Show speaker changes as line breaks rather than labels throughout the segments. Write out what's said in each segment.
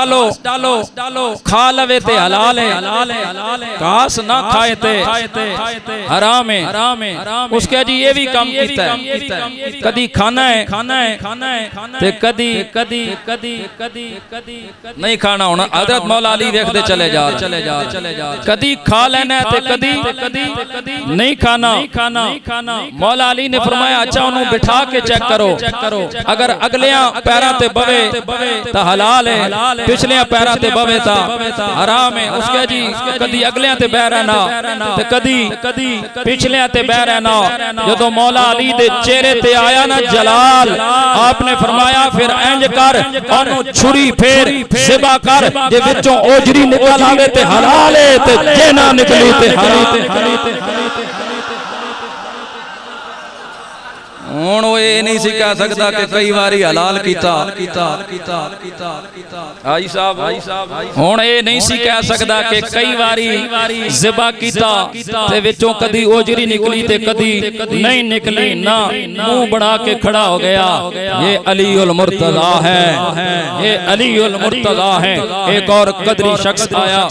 डालो खा लवे ते हलाल है, घास ना खाए ते हराम है। उसके जी ये भी काम कीता है, कदी खाना है ते कदी नहीं खाना होना। हजरत मौला अली देखते चले जा कदी खा लेना है ते कदी नहीं खाना। मौला अली ने फरमाया अच्छा उन्होंने बिठा के चेक करो, अगर अगलियां पैरां ते बवे तो हलाल है, पिछलियां पैरां ते बवे ता हराम है। उसके जी कदी अगलियां ते बह रहना ते कदी पिछलियां ते बह रहना। जो मौला अली दे चेहरे ते आया ना जलाल, आपने फरमाया फिर इंज कर ओनू छुरी फेर सिबा कर, जे विचों ओजरी निकल आवे ते हलाल है ते जे ना निकली ते हराम। हुण वो ये नहीं सी कह सकता कि कई बारी हलाल कीता हाजी साहब, हुण ये नहीं सी कह सकता कि कई बारी ज़िबा कीता ते विचों कदी ओजरी निकली ते कदी नहीं निकली। ना मुंह बना के खड़ा हो गया, ये अलीउल मुर्तज़ा है, ये अलीउल मुर्तज़ा है। एक और कदरी शख्स आया,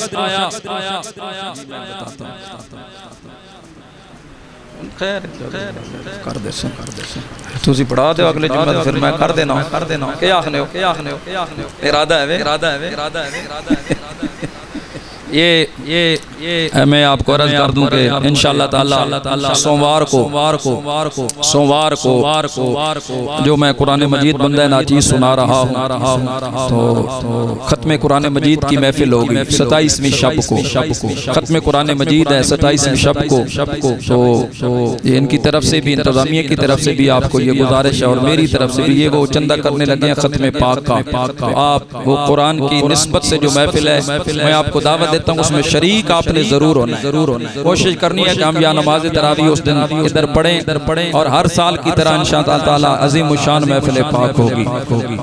कर दे तुसी पढ़ा दो अगले जुम्मे, फिर मैं कर देना क्या आखने हो इरादा है। ये मैं आपको अर्ज कर दूं कि इंशाअल्लाह ताला सोमवार को जो मैं कुरान मजीद बंदा नाचीज़ सुना रहा हूँ, तो ख़त्म कुरान मजीद की महफिल होगी 27वीं शब को। ख़त्म कुरान मजीद है 27वीं शब को। तो इनकी तरफ से भी, इंतज़ामिया की तरफ से भी आपको ये गुजारिश है और मेरी तरफ से भी, ये वो चंदा करने लगे हैं ख़त्म पाक का। आप वो कुरान की निस्बत से जो महफिल है, मैं आपको दावत देता हूँ उसमें शरीक आपने जरूर होना। कोशिश करनी है कि हम या नमाज तरावी उस दिन इधर पढ़ें और हर साल की तरह इंशाअल्लाह ताला अजीम शान महफिल पाक होगी।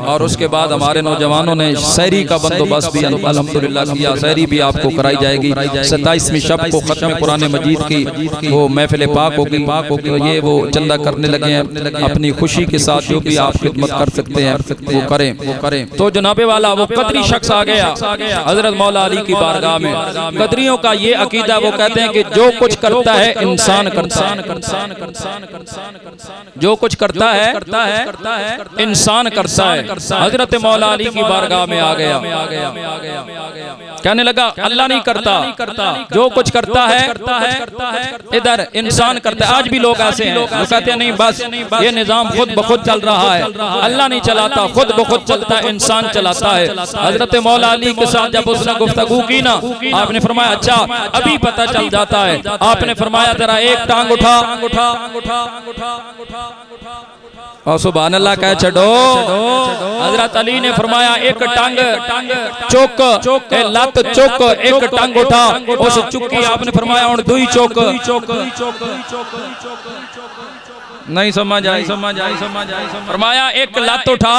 और उसके बाद हमारे नौजवानों ने सहरी का बंदोबस्त भी अल्हम्दुलिल्लाह किया, सहरी भी आपको कराई जाएगी 27वीं शब को। ख़त्म कुरान मजीद की वो महफिल पाक होगी। ये वो चंदा करने लगे हैं, अपनी खुशी के साथ जो भी आप खिदमत कर सकते हैं वो करें। तो जनाबे वाला वो कदरी शख्स आ गया हजरत मौला अली की बारगाह में। कदरियों का ये अकीदा, वो कहते हैं कि जो कुछ करता है इंसान करता है, जो कुछ करता है इंसान करता है। हजरत मौला अली की बारगाह में आ गया, कहने लगा अल्लाह नहीं करता, जो कुछ करता है इधर इंसान करता है। आज भी लोग ऐसे हैं, वो कहते हैं नहीं बस ये निजाम खुद ब खुद चल रहा है, अल्लाह नहीं चलाता, खुद ब खुद चलता है, इंसान चलाता है। हजरत मौला अली के साथ जब उसने गुफ्तगू की ना, आपने फरमाया अच्छा अभी पता चल जाता है। आपने फरमाया जरा एक टांग उठा और सुभान अल्लाह कह छड़ो। हजरत अली ने फरमाया एक टांग चौक, लत चौक, एक टांग उठा, उस चुकी आपने फरमाया और दुई चौक। नहीं समझ आई। फरमाया एक लत उठा,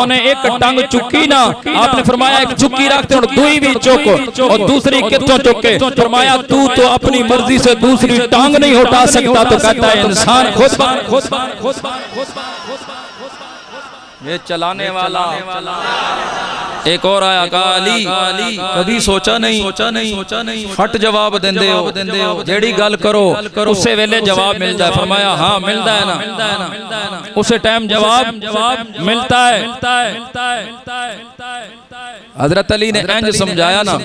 उन्हें एक टांग चुकी ना, आपने फरमाया एक चुकी रखते और दुई भी चौक और दूसरी कितों चौके। फरमाया तू तो अपनी मर्जी से दूसरी टांग नहीं उठा सकता, तो कहता है इंसान खुद ये चलाने वाला। एक और आया कहा अली कभी सोचा नहीं फट जवाब देंदे हो, जेड़ी गल करो उसे वेले जवाब मिलता है। फरमाया हाँ मिलता है ना, उसे टाइम जवाब मिलता है। हजरत अली ने इंज समझाया ना,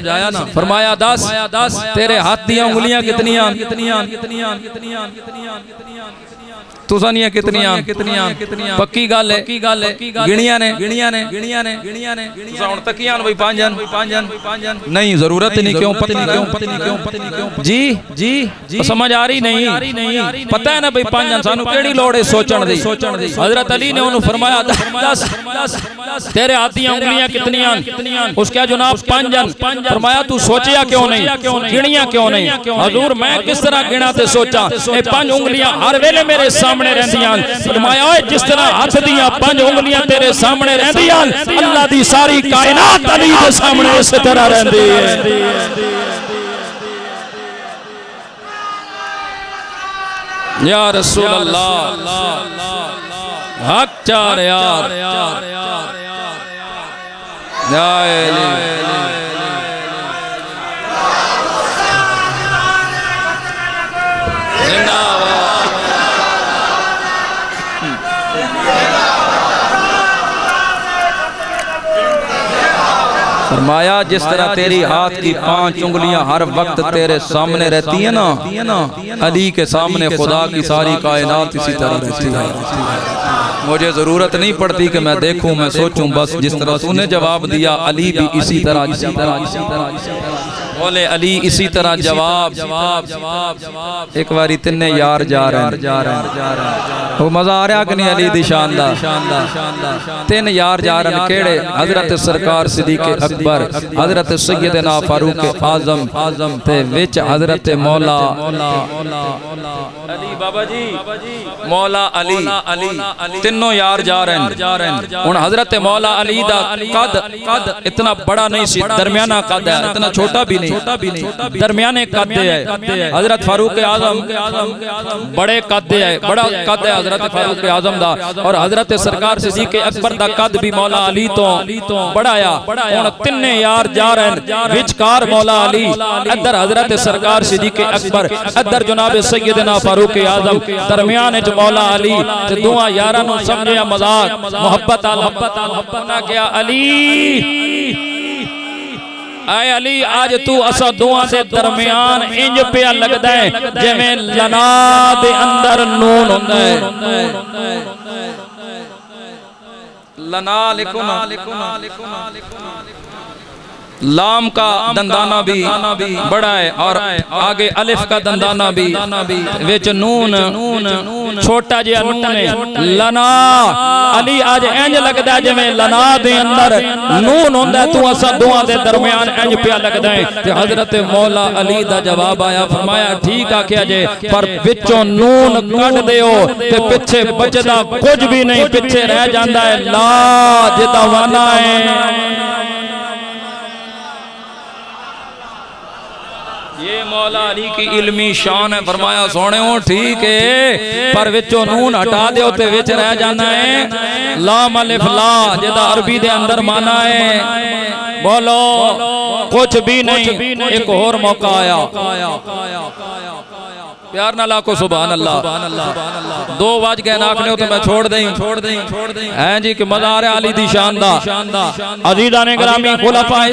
फरमाया दस तेरे हाथ दियां उंगलियां कितनियां तुसा नहीं कितनियां पक्की गल है, गिनिया ने तकियां भाई पांच नहीं जरूरत नहीं, क्यों पत्नी जी समझ आ रही नहीं, पता है ना भाई पांच सानू केड़ी लोड़ है सोचण दी। हजरत अली ने उन्हें फरमाया दस तेरे हाथ दी उंगलियां कितनियां, उसका जनाब पांच। फरमाया तू सोचिया क्यों नहीं, गिनिया क्यों नहीं। हजूर मैं किस तरह गिना ते सोचा, ये पांच उंगलियां हर वेले मेरे सामने रहंदियां। फरमाया जिस तरह हाथ दियां पांच उंगलियां तेरे सामने रहंदियां, अल्लाह दी सारी कायनात अली दे सामने इस तरह रहंदी है। या रसूल अल्लाह हक चार यार फरमाया जिस तरह तेरी हाथ की 5 उंगलियां हर वक्त तेरे सामने रहती है ना, अली के सामने खुदा की सारी कायनात इसी तरह रहती है। मुझे जरूरत नहीं पड़ती कि मैं देखूं, मैं सोचूं, बस जिस तरह तूने जवाब दिया अली भी इसी तरह बोले, अली इसी तरह जवाब। एक बारी तिन्ने यार जा रहे हैं, वो मजा आ रहा कि नहीं? अली दी शानदार 3 यार जा रहे हैं, केड़े? हजरत सरकार सिद्दीक़ अकबर, हजरत सैयदना फारूक आजम ते विच हजरत मौला अली, बाबा जी मौला अली, तीनों यार जा रहे हैं। हुण हजरत मौला अली दा कद इतना बड़ा नहीं सी, दरमियाना कद है, इतना छोटा भी नहीं, दरमियाने कद है। हजरत फारूक आजम बड़े कद है, बड़ा कद है हजरत फारूक आजम दा, और हजरत सरकार सिद्दीक़ अकबर दा कद भी मौला अली तो बढ़ाया। हुण तिन्ने यार जा रहे हैं, विचकार मौला अली, इधर हजरत सरकार सिद्दीक़ अकबर, इधर जनाब सैयदना फारूक आजम, दरमियान च मौला अली। ते दोवां यारां नूं समझिया मजाक, मोहब्बत ना क्या अली, आए अली आज तू असा दुआ दे दरमियान इंज पिया लगदा है जिवें लना दे अंदर नून हुंदा है। लना लिखो ना, लाम का दंदाना भी बड़ा है और आगे अलिफ का दंदाना भी, विच नून छोटा जिहा नून है। लना अली आज इंज लगदा है जिवें लना दे अंदर नून हुंदा, तू असा दुआ दे दरमियान इंज पिया लगदा है। ते हजरत मौला अली दा जवाब आया, फरमाया ठीक आख्या जे, पर विचों नून कढ दिओ ते पिछे बचदा कुछ भी नहीं, पिछे रह जांदा है ला जिदा वाना है। ये मौला अली की इल्मी शान है। फरमाया सोने हो ठीक है, पर विचों नून हटा दो ते विच रह जाना है लाम अलिफ ला, जिदा अरबी दे अंदर माना है बोलो कुछ भी नहीं। एक और मौका आया, प्यार ना लाखो सुभान अल्लाह। 2 बज गए नाखने हो तो मैं छोड़ दें हैं जी कि मजा आ रहा अली दी शान दा। अजीज़ान गिरामी खुलाफाए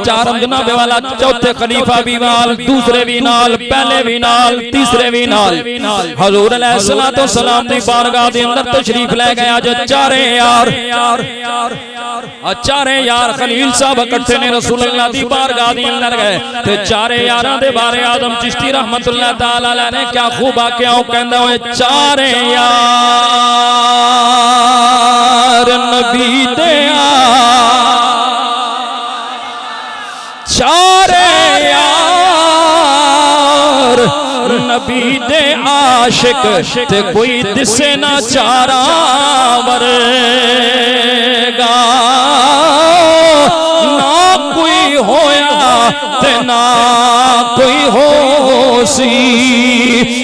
4 जनाबे वाला, चौथे खलीफा भी नाल, दूसरे भी नाल, पहले भी नाल, तीसरे भी नाल। हुजूर अलैहिस्सलातु वस्सलाम दी बारगाह दे अंदर तशरीफ ले गए आज चारे यार खलील साहब इकट्ठे ने रसूलुल्लाह दी बारगाह दे अंदर गए ते चारे यारां दे बारे आदम चिश्ती रहमतुल्लाह ताला अलैह ने क्या खूब आख्या, कहंदा होए चारे यार नबी दे चारे यार नबी दे आशिक ते कोई दिसे ना चारा वरेगा, ना कोई होया ते ना कोई होसी,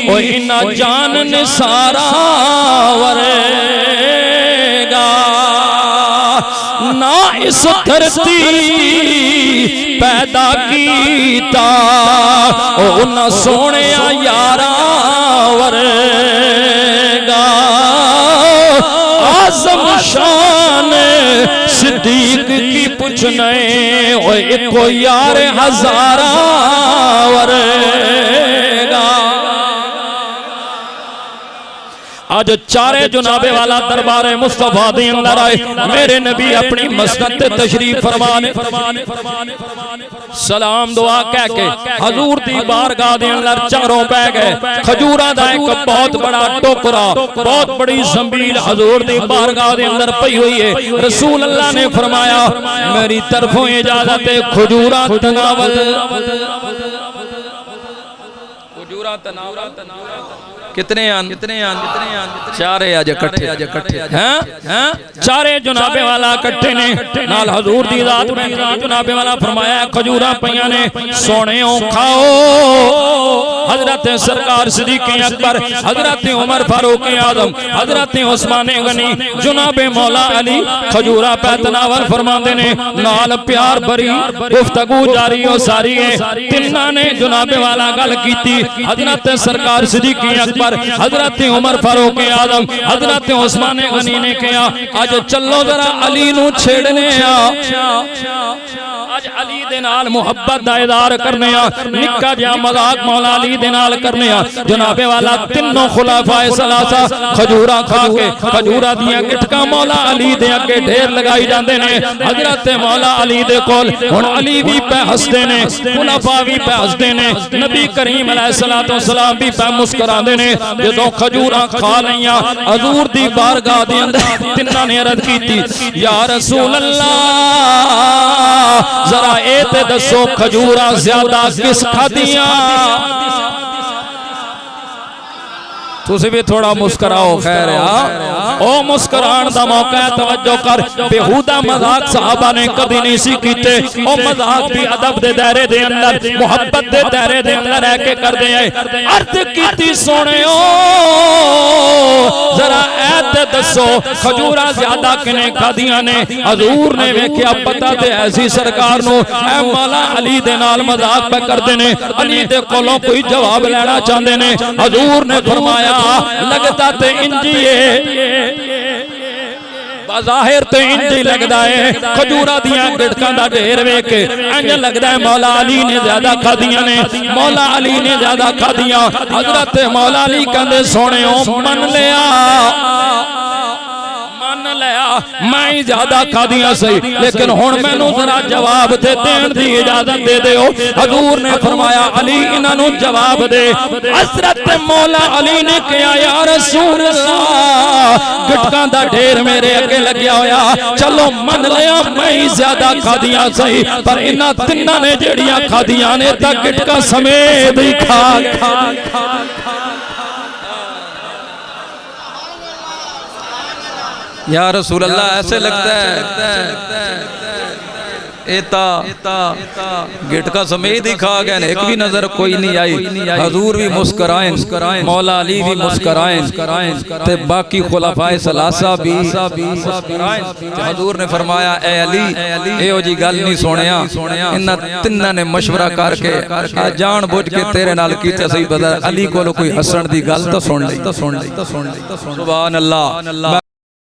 ओ इना जान निसारा वरेगा, ना इस धरती पैदा कीता ओ न सोने यारा वरेगा। आज़म शान सिद्दीक की पुछने ओ एको यार हजारा वरेगा। आज चारे जुनाबे वाला दरबार मुस्तफा दे अंदर आए, मेरे नबी अपनी मस्जिद ते तशरीफ फरमाने, सलाम दुआ कह के हजूर दी बारगाह दे अंदर चारों पै गए। खजूरा दा एक बहुत बड़ा टोकरा, बहुत बड़ी ज़मीन हजूर दी बारगाह दे अंदर पई हुई है। रसूल अल्लाह ने फरमाया मेरी तरफों इजाजत है, खजूरा तनावल, खजूरा तनावल कितने चारे आज इकट्ठे हैं, चारे जुनाबे वाला इकट्ठे ने नाल हजूर दी रात में जुनाबे वाला फरमाया खजूरा पईयां ने सोने खाओ हजरत सरकार सिद्दीक़ अकबर, हजरत उमर फारूक आजम, हजरत उस्मान गनी, जनाबे मौला अली खजूरा पे तनावर फरमाते ने नाल प्यार भरी गुफ्तगू जारी हो सारी है। तिन्ना ने जनाबे वाला गल कीती। हजरत सरकार सिद्दीक़ अकबर, हजरत उमर फारूक आजम, हजरत उस्मान गनी ने कहा आज चलो जरा अली नू छेड़ने आज अली दे नाल मुहब्बत दा इज़हार करने निक्का जिहा मजाक मौला अली दे नाल करने जनाबे वाला तीनों खुलाफाए सलासा खजूरा खा के खजूरा दियां गिठकां मौला अली दे अगे ढेर लगाई जांदे ने। हजरत मौला अली दे कोल हुण अली भी पे हसदे ने, खुलाफा भी पे हसदे ने, नबी करीम अलैहिस्सलातु वस्सलाम भी पे मुस्कुरांदे ने। जदों खजूरा खा लईयां हजूर दी बारगाह दे अंदर तिन्ना ने अर्ज कीती या रसूल अल्लाह जरा ए ते दसो खजूरा ज्यादा किस खादियां। तुसी भी थोड़ा मुस्कुराओ खैर ओ मुस्कुरान दा मौका है, तवज्जो कर। बेहुदा मजाक सहाबा ने कभी नहीं सी कीते। ओ मजाक भी अदब दे दायरे दे अंदर मोहब्बत दे दायरे दे अंदर रह के करदे आए। अर्ज कीती सोहणेओ जरा ऐ दसो खजूरा ज्यादा किने खादियां ने। हजूर ने वेख्या पता ते ऐसी सरकार नु ऐ मौला अली दे नाल मजाक पे करदे ने। अली दे कोलों कोई जवाब लेना चाहते ने। हजूर ने फरमाया लगता ते इंजी बाज़ाहिर तो इंजी लगता है खजूरा दियां गिठकां दा ढेर वेख के इंज लगदा है मौला अली ने ज्यादा खादियां ने, मौला अली ने ज्यादा खादियां। हजरत मौला अली कहंदे सोहणेओ मन लिया मैं ही ज्यादा खादियां सही, लेकिन हुण मैनू जरा जवाब दे देण दी इजाजत दे दिओ। हजूर ने फरमाया अली इन्हां नू जवाब दे। हजरत मौला अली ने कहा या रसूल अल्लाह गिठकां दा ढेर मेरे अगे लग्या होया, चलो मन लिया मैं ही ज्यादा खादियां सही, पर इन्हां तिन्नां ने जेड़ियां खादियां ने तां गिठकां समेत ही खा या रसूल अल्लाह ऐसे लगता है गिठका समेत ही खा गए, एक भी नजर कोई नहीं आई। हजूर भी मुस्कराए, मौला अली भी मुस्कराए, ते बाकी खुलाफाए सलासा भी मुस्कराए। हजूर ने फरमाया ए अली एहो जी गल नहीं सुनिया, इन्हां तिन्हां ने मशवरा करके जान बुझ के तेरे नाल कीता सही बदल अली कोलों कोई हसण दी गल तो सुन लई। सुभान अल्लाह।